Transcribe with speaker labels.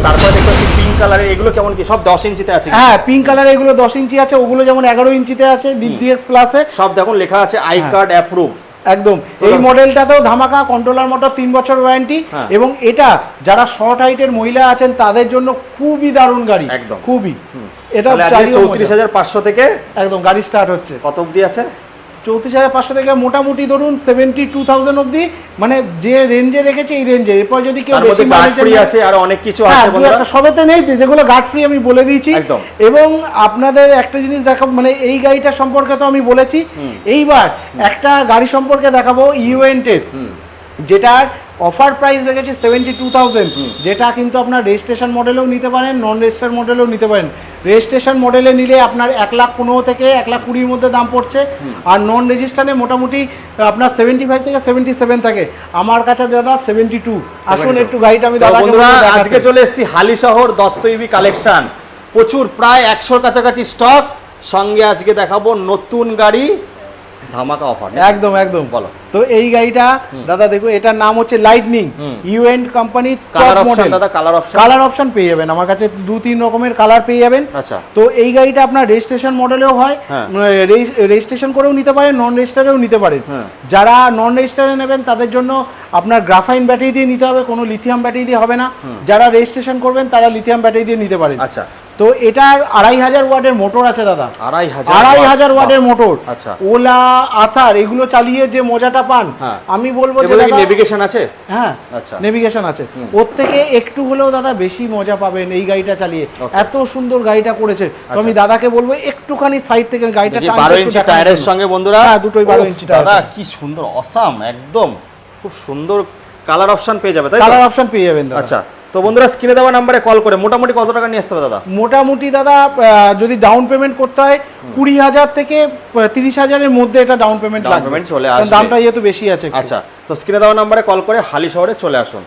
Speaker 1: তারপরে দেখতে পাচ্ছি পিঙ্ক কালারের, এগুলো কেমন কি সব 10 ইঞ্চিতে আছে?
Speaker 2: হ্যাঁ, পিঙ্ক কালার এগুলো 10 ইঞ্চি আছে, ওগুলো যেমন 11 ইঞ্চিতে আছে DTS প্লাসে।
Speaker 1: সব দেখুন লেখা আছে আই কার্ড অ্যাপ্রুভ।
Speaker 2: একদম। এই মডেলটাতেও ধামাকা, কন্ট্রোলার মোটর 3 বছর ওয়ারেন্টি, এবং এটা যারা শর্ট হাইটের মহিলা আছেন তাদের জন্য খুবই দারুণ গাড়ি,
Speaker 1: একদম
Speaker 2: খুবই। এটা
Speaker 1: 34,500 থেকে
Speaker 2: একদম গাড়ি স্টার্ট হচ্ছে।
Speaker 1: কত অবধি আছে?
Speaker 2: 34,500 থেকে মোটামুটি ধরুন 72,000 অবধি, মানে যে রেঞ্জে রেখেছে এই রেঞ্জে। এরপর যদি কেউ বেশি
Speaker 1: গার্ড ফ্রি আছে আর অনেক কিছু আছে বন্ধুরা,
Speaker 2: সবেতে নেই যেগুলো গার্ড ফ্রি আমি বলে দিয়েছি। এবং আপনাদের একটা জিনিস দেখাবো, মানে এই গাড়িটা সম্পর্কে তো আমি বলেছি, এইবার একটা গাড়ি সম্পর্কে দেখাবো ইউএন্টের, যেটার অফার প্রাইস রেখেছে 72,000, যেটা কিন্তু আপনার রেজিস্ট্রেশন মডেলেও নিতে পারেন, নন রেজিস্টার মডেলেও নিতে পারেন। রেজিস্ট্রেশন মডেলে নিলে আপনার 1,15,000 থেকে 1,20,000 মধ্যে দাম পড়ছে, আর নন রেজিস্ট্রারে মোটামুটি আপনার 75 থেকে 77 থাকে। আমার কাছে দাদা 72। আসুন একটু গাড়িটা আমি দাদা
Speaker 1: আজকে চলে এসেছি হালিশহর দত্ত ইভি কালেকশন, প্রচুর প্রায় 100 কাছাকাছি স্টক, সঙ্গে আজকে দেখাবো নতুন গাড়ি ধামাকা অফার।
Speaker 2: একদম একদম বলো তো। এই গাড়িটা দাদা দেখো, এটার নাম হচ্ছে লাইটনিং, ইউএন্ট কোম্পানির টপ মডেল। দাদা কালার অপশন পেয়ে যাবেন আমার কাছে, 2-3 রকমের কালার পেয়ে যাবেন।
Speaker 1: আচ্ছা,
Speaker 2: তো এই গাড়িটা আপনার রেজিস্ট্রেশন মডেলেও হয়, রেজিস্ট্রেশন করেও নিতে পারেন, নন রেজিস্টারেও নিতে পারেন। যারা নন রেজিস্টারে নেবেন তাদের জন্য আপনার গ্রাফাইন ব্যাটারি দিয়ে নিতে হবে, কোনো লিথিয়াম ব্যাটারি দিয়ে হবে না। যারা রেজিস্ট্রেশন করবেন তারা লিথিয়াম ব্যাটারি দিয়ে নিতে পারেন।
Speaker 1: আচ্ছা,
Speaker 2: তো এটার 2,500 ওয়াটের মোটর আছে দাদা, 2,500 ওয়াটের মোটর।
Speaker 1: আচ্ছা,
Speaker 2: ওলা আথার এগুলো চালিয়ে যে মজাটা পান, আমি বলবো যে দাদা
Speaker 1: নেভিগেশন আছে।
Speaker 2: হ্যাঁ, আচ্ছা, নেভিগেশন আছে। ওর থেকে একটু হলেও দাদা বেশি মজা পাবেন এই গাড়িটা চালিয়ে। এত সুন্দর গাড়িটা করেছে, তো আমি দাদাকে বলবো একটুখানি সাইড থেকে গাড়িটা
Speaker 1: 12 ইঞ্চি টায়ারের সঙ্গে বন্ধুরা।
Speaker 2: হ্যাঁ, দুটোই 12 ইঞ্চি টায়ার।
Speaker 1: দাদা কি সুন্দর, অসাম, একদম খুব সুন্দর কালার অপশন পেয়ে যাবে, তাই
Speaker 2: কালার অপশন পেয়ে যাবেন দাদা।
Speaker 1: আচ্ছা, তো বন্ধুরা স্ক্রিনে দেওয়া নম্বরে কল করে মোটামুটি কত টাকা নিয়ে আসতে হবে দাদা?
Speaker 2: মোটামুটি দাদা যদি ডাউন পেমেন্ট করতে হয় 20,000 থেকে 30,000-এর মধ্যে এটা ডাউন পেমেন্ট লাগবে,
Speaker 1: চলে আসবে,
Speaker 2: দামটা যেহেতু বেশি আছে।
Speaker 1: আচ্ছা, তো স্ক্রিনে দেওয়া নম্বরে কল করে হালিশহরে চলে আসুন।